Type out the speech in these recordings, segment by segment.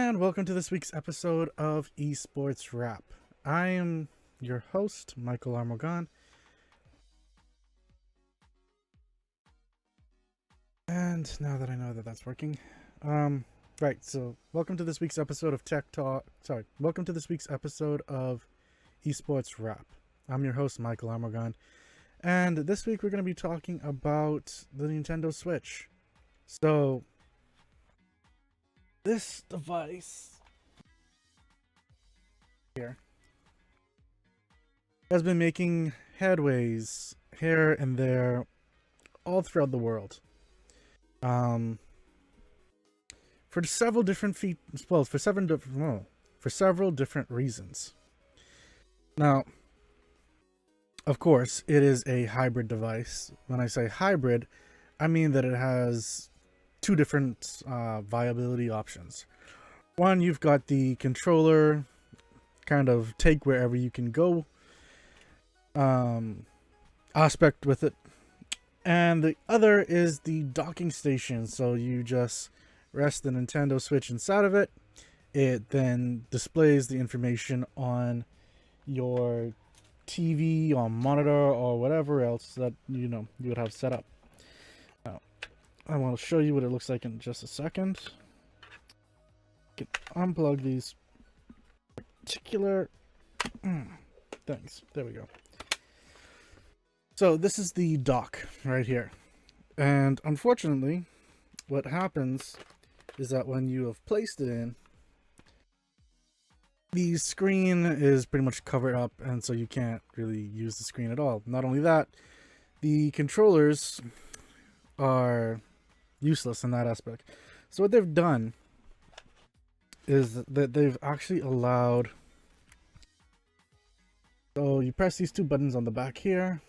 And welcome to this week's episode of Esports Wrap. I am your host, Michael Armogan. And now that I know that that's working, right, so welcome to this week's episode of welcome to this week's episode of Esports Wrap. I'm your host, Michael Armogan. And this week we're going to be talking about the Nintendo Switch. So, this device here has been making headways here and there all throughout the world. For several different for several different reasons. Now, of course, it is a hybrid device. When I say hybrid, I mean that it has two different viability options. One, you've got the controller kind of take wherever you can go aspect with it, and the other is the docking station. So you just rest the Nintendo Switch inside of it. It then displays the information on your TV, on monitor, or whatever else that you would have set up. Now, I want to show you what it looks like in just a second. You can unplug these particular things. There we go. So this is the dock right here. And unfortunately, what happens is that when you have placed it in, the screen is pretty much covered up, and so you can't really use the screen at all. Not only that, the controllers are useless in that aspect. So what they've done is that they've actually allowed, so you press these two buttons on the back here,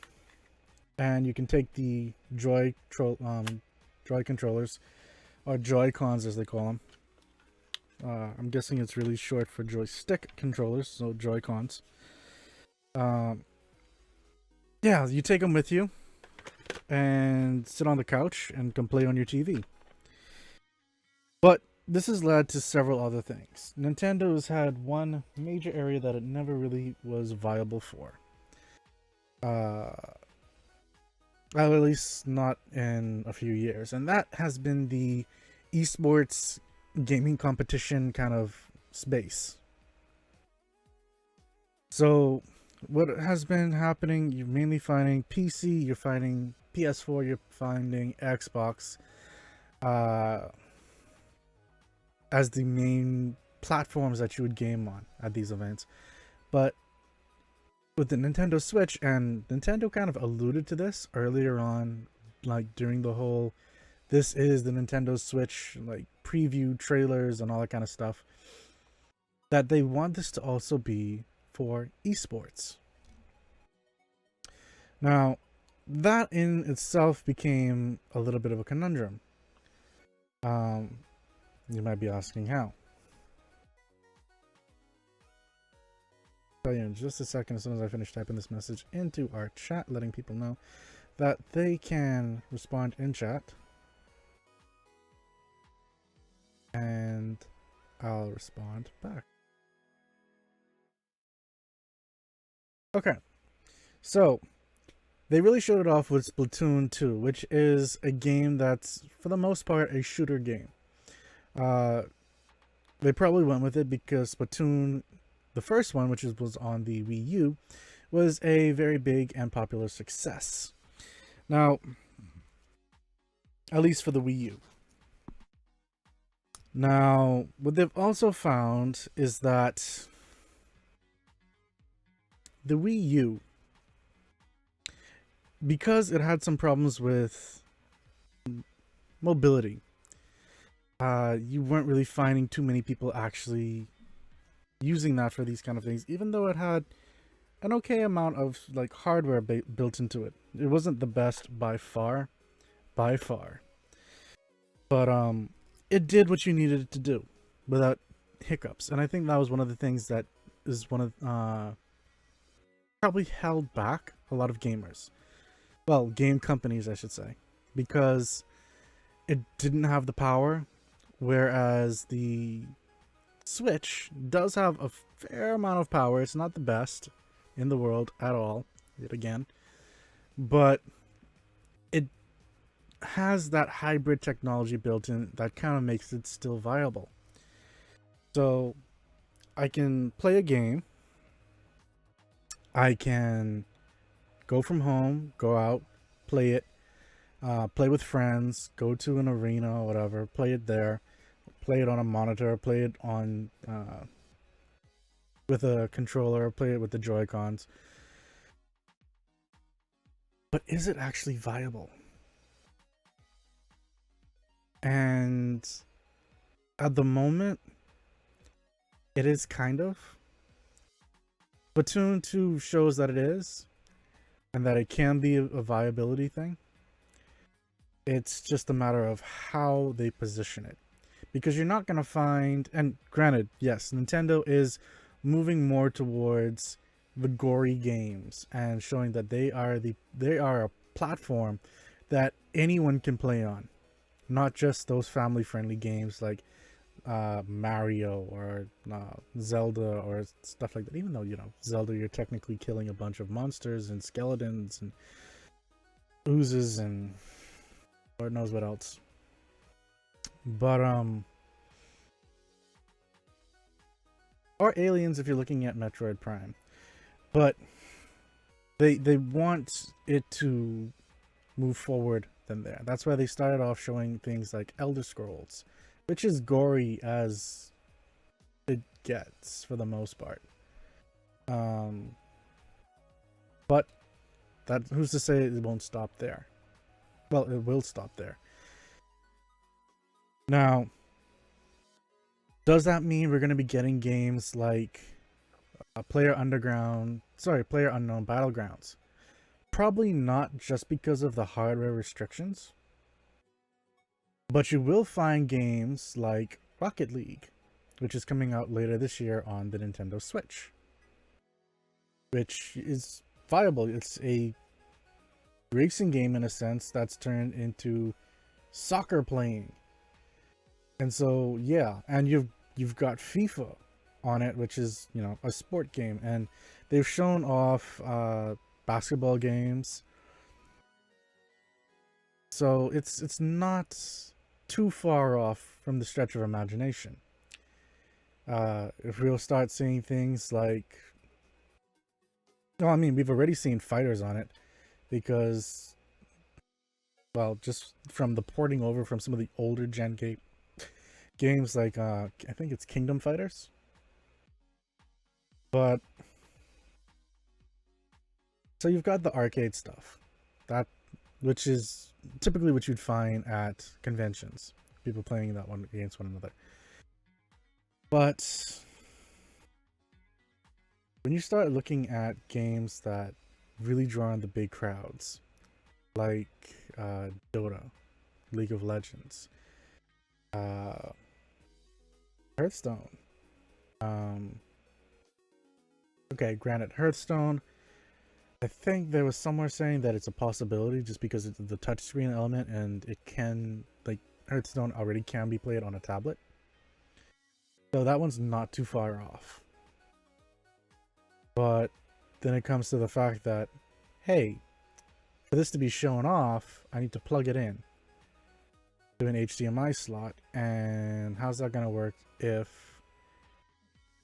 and you can take the Joy controllers, or Joy-Cons as they call them. I'm guessing it's really short for joystick controllers, so Joy-Cons. Yeah, you take them with you and sit on the couch and can play on your TV. But this has led to several other things. Nintendo has had one major area that it never really was viable for. At least not in a few years. And that has been the esports gaming competition kind of space. So what has been happening, you're mainly finding PC, you're finding PS4, you're finding Xbox as the main platforms that you would game on at these events. But with the Nintendo Switch, and Nintendo kind of alluded to this earlier on, like during the whole this is the Nintendo Switch like preview trailers and all that kind of stuff, that they want this to also be for esports. Now, that in itself became a little bit of a conundrum. You might be asking how. I'll tell you in just a second, as soon as I finish typing this message into our chat, letting people know that they can respond in chat, and I'll respond back. Okay, so they really showed it off with Splatoon 2, which is a game that's, for the most part, a shooter game. They probably went with it because Splatoon, the first one, which was on the Wii U, was a very big and popular success. Now, at least for the Wii U. Now, what they've also found is that the Wii U, because it had some problems with mobility, you weren't really finding too many people actually using that for these kind of things, even though it had an okay amount of like hardware built into it. It wasn't the best by far, but it did what you needed it to do without hiccups. And I think that was one of the things that is one of probably held back a lot of gamers, well, game companies I should say, because it didn't have the power, whereas the Switch does have a fair amount of power. It's not the best in the world at all, yet again, but it has that hybrid technology built in that kind of makes it still viable. So I can play a game, I can go from home, go out, play it, play with friends, go to an arena or whatever, play it there, play it on a monitor, play it on with a controller, play it with the Joy-Cons. But is it actually viable? And at the moment, it is kind of. Splatoon 2 shows that it is, and that it can be a viability thing. It's just a matter of how they position it. Because you're not going to find, and granted, yes, Nintendo is moving more towards the gory games and showing that they are a platform that anyone can play on, not just those family friendly games like Mario or Zelda or stuff like that. Even though, you know, Zelda, you're technically killing a bunch of monsters and skeletons and oozes and Lord knows what else. But or aliens if you're looking at Metroid Prime. But they want it to move forward than there. That's why they started off showing things like Elder Scrolls, which is gory as it gets for the most part. But that, who's to say it won't stop there? Well, it will stop there. Now, does that mean we're going to be getting games like Player Unknown Battlegrounds? Probably not, just because of the hardware restrictions. But you will find games like Rocket League, which is coming out later this year on the Nintendo Switch, which is viable. It's a racing game in a sense that's turned into soccer playing. And so, yeah, and you've got FIFA on it, which is, you know, a sport game, and they've shown off basketball games. So it's not too far off from the stretch of imagination. If we'll start seeing things like, well, I mean, we've already seen fighters on it, because, well, just from the porting over from some of the older gen games like I think it's Kingdom Fighters. But so you've got the arcade stuff, that which is typically what you'd find at conventions, people playing that one against one another. But when you start looking at games that really draw on the big crowds, like Dota, League of Legends, Hearthstone. Okay, granted, Hearthstone, I think there was somewhere saying that it's a possibility just because it's the touchscreen element, and it can, like, Hearthstone already can be played on a tablet. So that one's not too far off. But then it comes to the fact that, hey, for this to be shown off, I need to plug it in to an HDMI slot, and how's that going to work if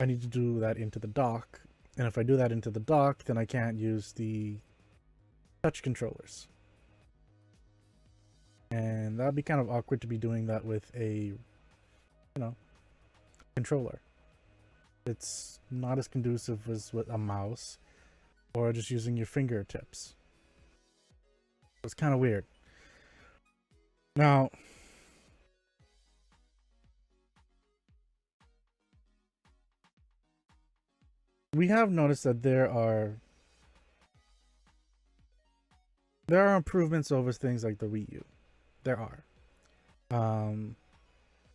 I need to do that into the dock? And if I do that into the dock, then I can't use the touch controllers, and that'd be kind of awkward to be doing that with a, you know, controller. It's not as conducive as with a mouse or just using your fingertips. It's kind of weird. Now, we have noticed that there are improvements over things like the Wii U. There are.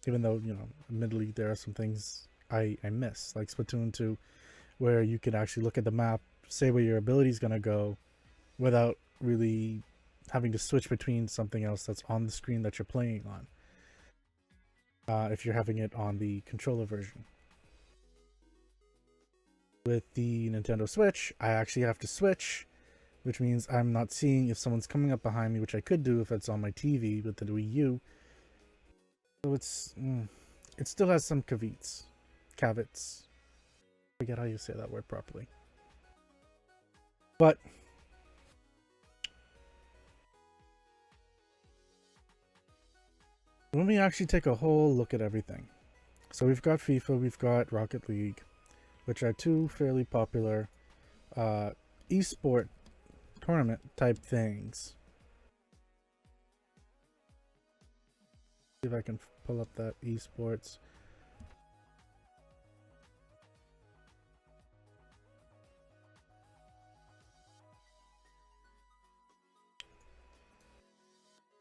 Even though, you know, admittedly there are some things I miss, like Splatoon 2, where you can actually look at the map, say where your ability is going to go, without really having to switch between something else that's on the screen that you're playing on, if you're having it on the controller version. With the Nintendo Switch, I actually have to switch, which means I'm not seeing if someone's coming up behind me, which I could do if it's on my TV with the Wii U. So it still has some caveats. I forget how you say that word properly. But let me actually take a whole look at everything. So we've got FIFA, we've got Rocket League, which are two fairly popular esport tournament type things. See if I can pull up that esports.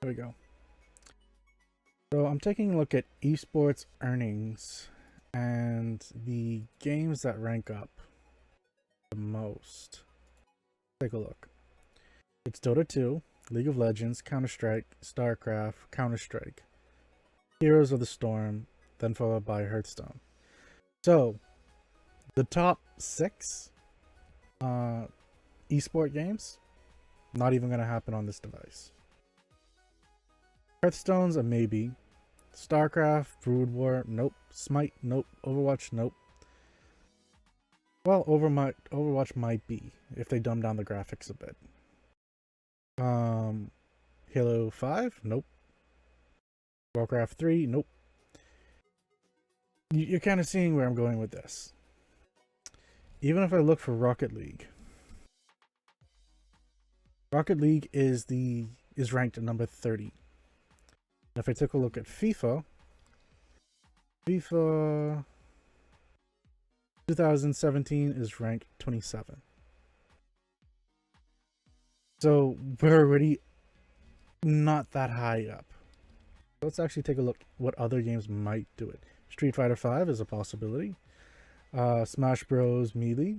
There we go. So I'm taking a look at esports earnings and the games that rank up the most. Take a look. It's Dota 2, League of Legends, Counter-Strike, StarCraft, Counter-Strike, Heroes of the Storm, then followed by Hearthstone. So the top 6 esport games, not even going to happen on this device. Hearthstone's a maybe. StarCraft, Brood War, nope. Smite, nope. Overwatch, nope. Well, Overwatch might be if they dumb down the graphics a bit. Halo 5, nope. Warcraft 3, nope. You're kind of seeing where I'm going with this. Even if I look for Rocket League is ranked at number 30. If I took a look at FIFA 2017 is ranked 27. So we're already not that high up. Let's actually take a look what other games might do it. Street Fighter 5 is a possibility. Smash Bros. Melee,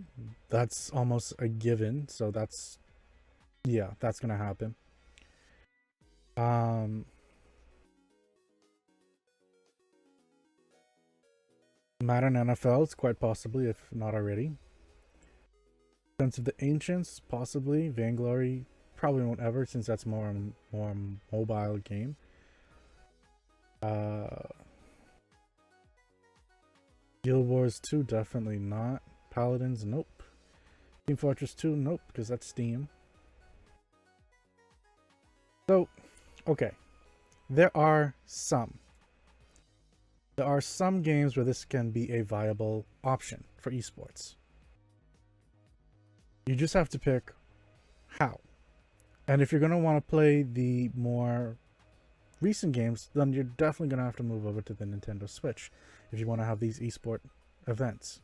that's almost a given. So that's gonna happen. Modern NFL is quite possibly, if not already. Defense of the Ancients, possibly. Vainglory, probably won't ever, since that's more mobile game. Guild Wars 2, definitely not. Paladins, nope. Team Fortress 2, nope, because that's Steam. So, okay. There are some games where this can be a viable option for esports. You just have to pick how. And if you're going to want to play the more recent games, then you're definitely going to have to move over to the Nintendo Switch if you want to have these esport events.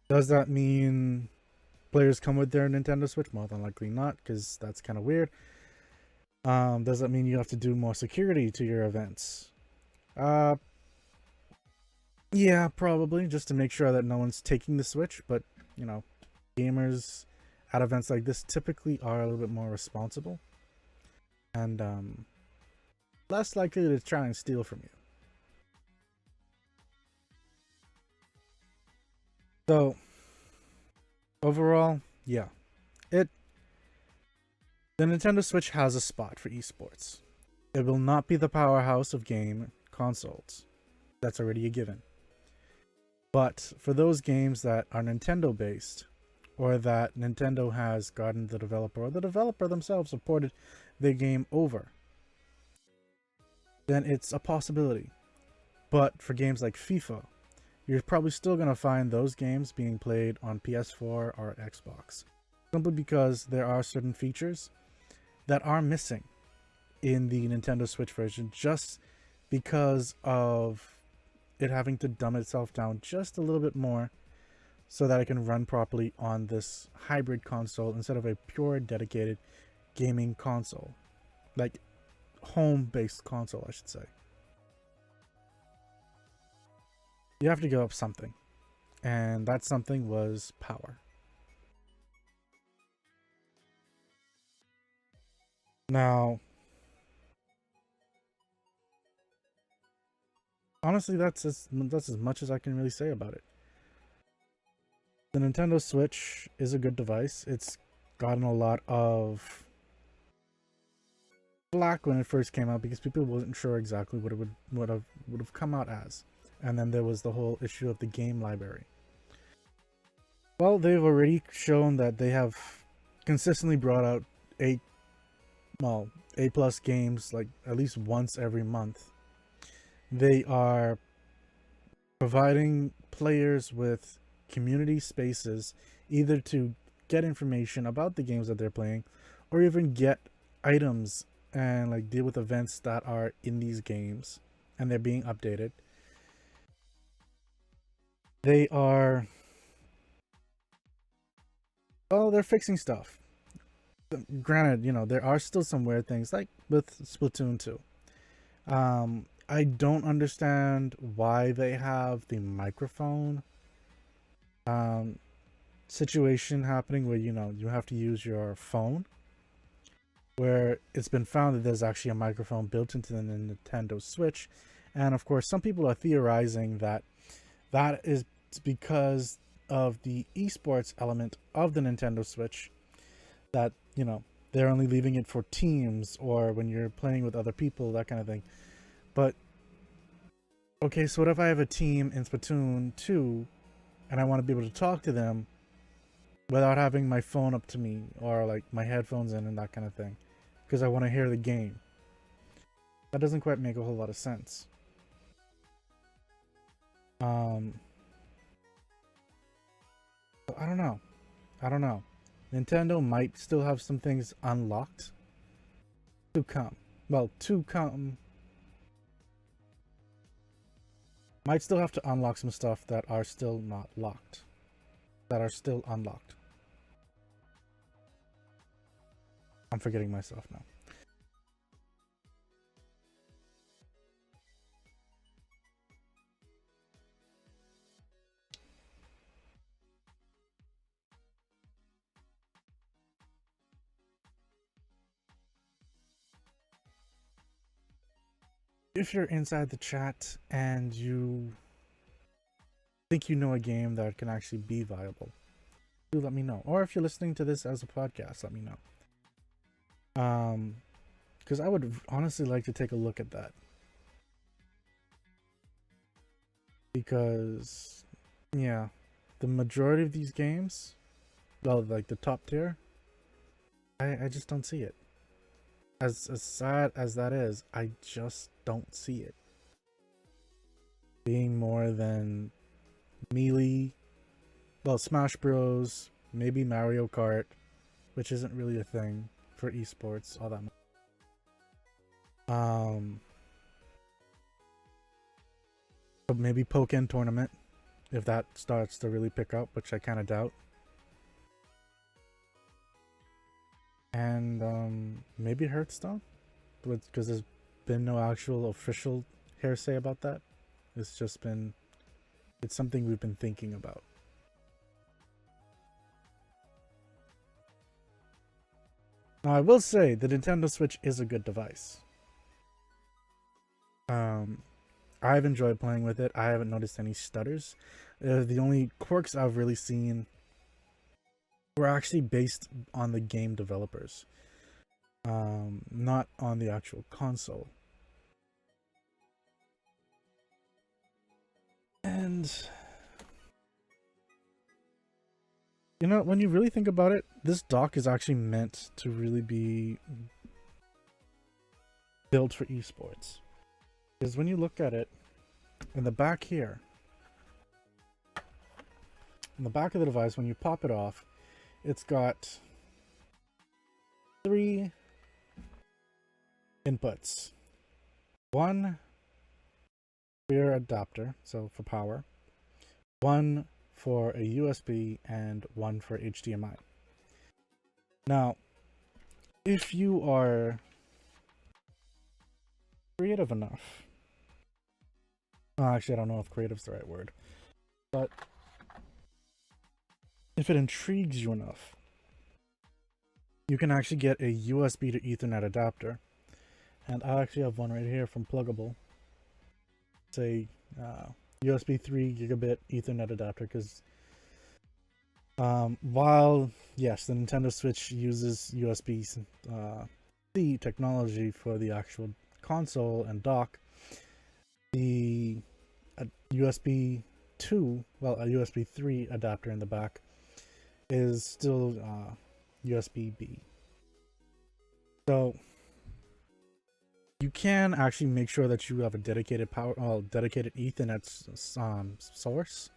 Does that mean players come with their Nintendo Switch? More than likely not, because that's kind of weird. Does that mean you have to do more security to your events? Yeah, probably, just to make sure that no one's taking the Switch. But, you know, gamers at events like this typically are a little bit more responsible and less likely to try and steal from you. So overall, yeah, the Nintendo Switch has a spot for esports. It will not be the powerhouse of game consoles. That's already a given. But for those games that are Nintendo based, or that Nintendo has gotten the developer, or the developer themselves have ported their game over, then it's a possibility. But for games like FIFA, you're probably still going to find those games being played on PS4 or Xbox. Simply because there are certain features that are missing in the Nintendo Switch version, just because of it having to dumb itself down just a little bit more so that it can run properly on this hybrid console instead of a pure dedicated gaming console, like home-based console, I should say. You have to give up something, and that something was power. Now, honestly, that's as much as I can really say about it. The Nintendo Switch is a good device. It's gotten a lot of flack when it first came out because people wasn't sure exactly what it would have come out as. And then there was the whole issue of the game library. Well, they've already shown that they have consistently brought out A+ games like at least once every month. They are providing players with community spaces either to get information about the games that they're playing or even get items and like deal with events that are in these games and they're being updated. They are, well, they're fixing stuff. Granted, you know, there are still some weird things like with Splatoon 2. I don't understand why they have the microphone situation happening where, you know, you have to use your phone, where it's been found that there's actually a microphone built into the Nintendo Switch. And of course, some people are theorizing that that is because of the esports element of the Nintendo Switch, that, you know, they're only leaving it for teams or when you're playing with other people, that kind of thing. But okay, so what if I have a team in Splatoon 2 and I want to be able to talk to them without having my phone up to me or like my headphones in and that kind of thing, because I want to hear the game? That doesn't quite make a whole lot of sense. I don't know. Nintendo might still have some things unlocked to come. Might still have to unlock some stuff that are still not locked. That are still unlocked. I'm forgetting myself now. If you're inside the chat and you think you know a game that can actually be viable, do let me know. Or if you're listening to this as a podcast, let me know. Because I would honestly like to take a look at that. Because, yeah, the majority of these games, well, like the top tier, I just don't see it. As sad as that is, I just don't see it being more than Melee, well, Smash Bros, maybe Mario Kart, which isn't really a thing for esports all that much. But maybe Pokken Tournament, if that starts to really pick up, which I kind of doubt. And maybe Hearthstone, because there's been no actual official hearsay about that. It's just been, it's something we've been thinking about. Now, I will say the Nintendo Switch is a good device. I've enjoyed playing with it. I haven't noticed any stutters. The only quirks I've really seen were actually based on the game developers, not on the actual console. And you know, when you really think about it, this dock is actually meant to really be built for esports. Because when you look at it, in the back here, in the back of the device, when you pop it off, it's got 3 inputs. 1 rear adapter, so for power. 1 for a USB, and 1 for HDMI. Now, if you are creative enough, well, actually I don't know if creative's the right word, but if it intrigues you enough, you can actually get a USB to Ethernet adapter. And I actually have one right here from Pluggable. It's a USB 3 gigabit Ethernet adapter, because While yes, the Nintendo Switch uses USB-C technology for the actual console and dock, the USB 2, well, a USB 3 adapter in the back is still USB-B. So you can actually make sure that you have a dedicated dedicated Ethernet source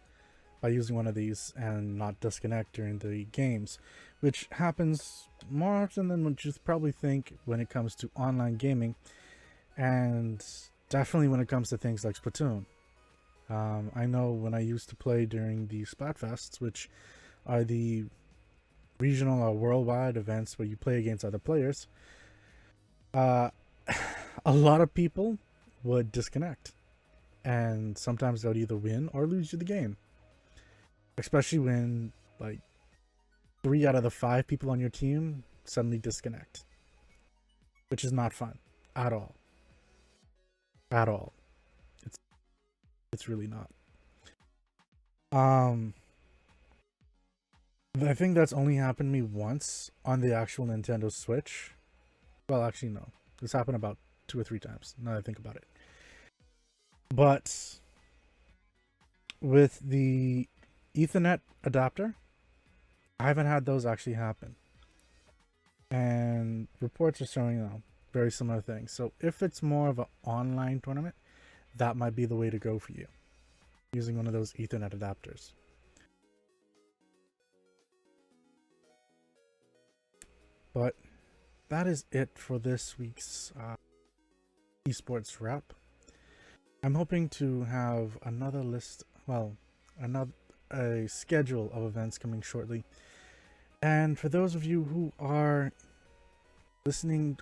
by using one of these and not disconnect during the games, which happens more often than what you probably think when it comes to online gaming, and definitely when it comes to things like Splatoon. I know when I used to play during the Splatfests, which are the regional or worldwide events where you play against other players, a lot of people would disconnect, and sometimes they'll either win or lose you the game. Especially when like 3 out of the 5 people on your team suddenly disconnect, which is not fun at all. At all. It's really not. I think that's only happened to me once on the actual Nintendo Switch. Well, actually, no. This happened about 2 or 3 times, now that I think about it. But with the Ethernet adapter, I haven't had those actually happen. And reports are showing very similar things. So if it's more of an online tournament, that might be the way to go for you, using one of those Ethernet adapters. But that is it for this week's Esports Wrap. I'm hoping to have another a schedule of events coming shortly. And for those of you who are listening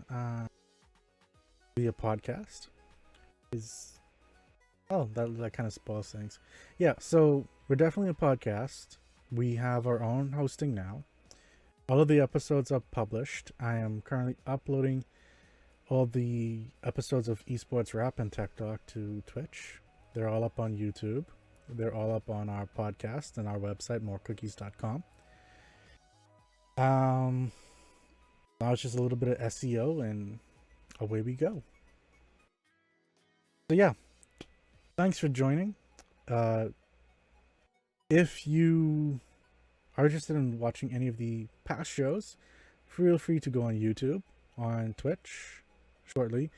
via podcast, that kind of spoils things. Yeah, so we're definitely a podcast. We have our own hosting now. All of the episodes are published. I am currently uploading all the episodes of Esports Wrap and Tech Talk to Twitch. They're all up on YouTube. They're all up on our podcast and our website, morecookies.com. Now it's just a little bit of SEO and away we go. So yeah, thanks for joining. If you are interested in watching any of the past shows, feel free to go on YouTube, on Twitch shortly,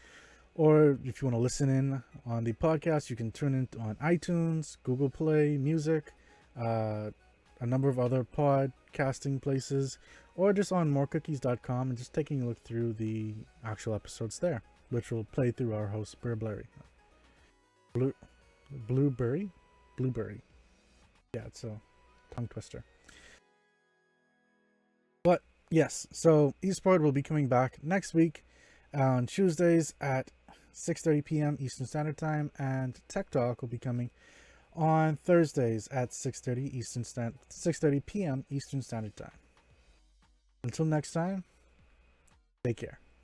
or if you want to listen in on the podcast, you can tune in on iTunes, Google Play Music, a number of other podcasting places, or just on morecookies.com and just taking a look through the actual episodes there, which will play through our host Blueberry. Blueberry. Yeah, it's a tongue twister. But yes, so Esport will be coming back next week on Tuesdays at 6:30 p.m. Eastern Standard Time, and Tech Talk will be coming on Thursdays at 6:30 p.m. Eastern Standard Time. Until next time, take care.